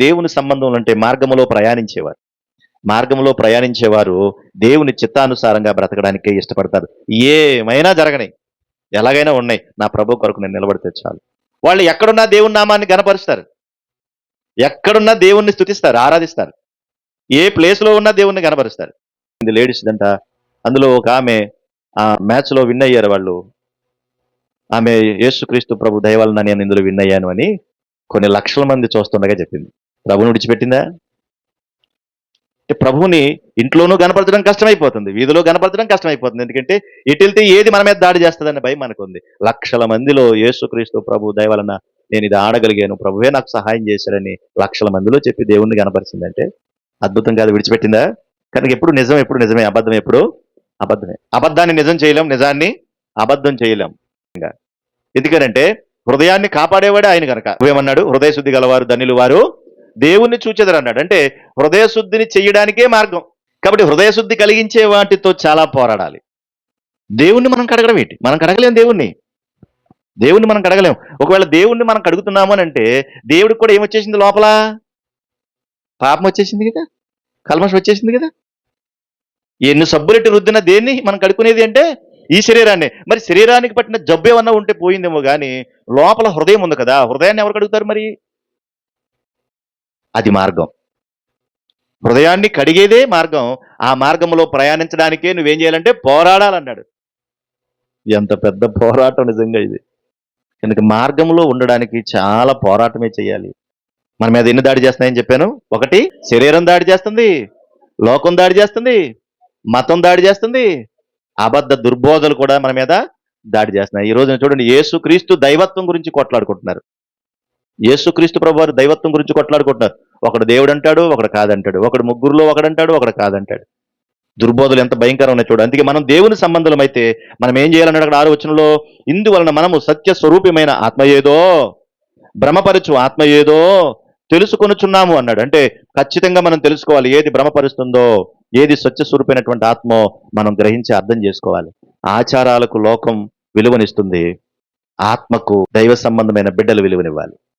దేవుని సంబంధం అంటే మార్గములో ప్రయాణించేవారు దేవుని చిత్తానుసారంగా బ్రతకడానికే ఇష్టపడతారు. ఏమైనా జరగని, ఎలాగైనా ఉన్నాయి, నా ప్రభు కొరకు నేను నిలబడితే చాలు. వాళ్ళు ఎక్కడున్నా దేవుని నామాన్ని గనపరుస్తారు, ఎక్కడున్నా దేవుణ్ణి స్తుతిస్తారు, ఆరాధిస్తారు. ఏ ప్లేస్లో ఉన్నా దేవుణ్ణి గనపరుస్తారు. ఇది లేడీస్ దంట. అందులో ఒక ఆమె మ్యాచ్ లో విన్ అయ్యారు వాళ్ళు. ఆమె యేసుక్రీస్తు ప్రభు దయ వలన నేను ఇందులో విన్ అయ్యాను అని కొన్ని లక్షల మంది చూస్తుండగా చెప్పింది. ప్రభువుని విడిచిపెట్టిందా? అంటే ప్రభువుని ఇంట్లోనూ కనపరచడం కష్టమైపోతుంది, వీధిలో కనపరచడం కష్టమైపోతుంది. ఎందుకంటే ఎటు వెళ్తే ఏది మన మీద దాడి చేస్తుందన్న భయం మనకుంది. లక్షల మందిలో యేసుక్రీస్తు ప్రభు దయ వలన నేను ఇది ఆడగలిగాను, ప్రభువే నాకు సహాయం చేశాడని లక్షల మందిలో చెప్పి దేవుణ్ణి కనపరిచిందంటే అద్భుతం కాదు. విడిచిపెట్టిందా? కనుక ఎప్పుడు నిజం ఎప్పుడు నిజమే, అబద్ధం ఎప్పుడు అబద్ధమే. అబద్ధాన్ని నిజం చేయలేం, నిజాన్ని అబద్ధం చేయలేం. ఎందుకనంటే హృదయాన్ని కాపాడేవాడే ఆయన కనుక. ఏమన్నాడు? హృదయ శుద్ధి గలవారు ధన్యులు, వారు దేవుణ్ణి చూచెదరు అన్నాడు. అంటే హృదయ శుద్ధిని చెయ్యడానికే మార్గం. కాబట్టి హృదయ శుద్ధి కలిగించే వాటితో చాలా పోరాడాలి. దేవుణ్ణి మనం కడగడం ఏంటి? మనం కడగలేం దేవుణ్ణి మనం కడగలేం. ఒకవేళ దేవుణ్ణి మనం కడుగుతున్నాము అని అంటే దేవుడికి కూడా ఏమొచ్చేసింది? లోపల పాపం వచ్చేసింది కదా, కల్మషం వచ్చేసింది కదా. ఎన్ని సబ్బులెట్టి రుద్దిన దేన్ని మనం కడుక్కునేది అంటే ఈ శరీరాన్ని. మరి శరీరానికి పట్టిన జబ్బు ఏమన్నా ఉంటే పోయిందేమో కానీ లోపల హృదయం ఉంది కదా, హృదయాన్ని ఎవరు కడుగుతారు మరి? అది మార్గం. హృదయాన్ని కడిగేదే మార్గం. ఆ మార్గంలో ప్రయాణించడానికే నువ్వేం చేయాలంటే పోరాడాలన్నాడు. ఎంత పెద్ద పోరాటం నిజంగా ఇది. కనుక మార్గంలో ఉండడానికి చాలా పోరాటమే చేయాలి. మన మీద ఎన్ని దాడి చేస్తున్నాయని చెప్పాను? ఒకటి, శరీరం దాడి చేస్తుంది, లోకం దాడి చేస్తుంది, మతం దాడి చేస్తుంది, అబద్ధ దుర్బోధలు కూడా మన మీద దాడి చేస్తున్నాయి. ఈ రోజున చూడండి, యేసుక్రీస్తు దైవత్వం గురించి కొట్లాడుకుంటున్నారు. యేసుక్రీస్తు ప్రభు వారు దైవత్వం గురించి కొట్లాడుకుంటున్నారు. ఒకడు దేవుడు అంటాడు, ఒకడు కాదంటాడు. ఒకడు ముగ్గురులో ఒకడంటాడు, ఒకడు కాదంటాడు. దుర్బోధలు ఎంత భయంకరం ఉన్నాయి చూడు. అందుకే మనం దేవుని సంబంధం అయితే మనం ఏం చేయాలన్నాడు అక్కడ 6వ వచనంలో? ఇందువలన మనము సత్య స్వరూపమైన ఆత్మ ఏదో, భ్రమపరచు ఆత్మ ఏదో తెలుసుకొనుచున్నాము అన్నాడు. అంటే ఖచ్చితంగా మనం తెలుసుకోవాలి, ఏది భ్రమపరుస్తుందో, ఏది సత్య స్వరూపమైనటువంటి ఆత్మో మనం గ్రహించి అర్థం చేసుకోవాలి. ఆచారాలకు లోకం విలువనిస్తుంది, ఆత్మకు దైవ సంబంధమైన బిడ్డలు విలువనివ్వాలి.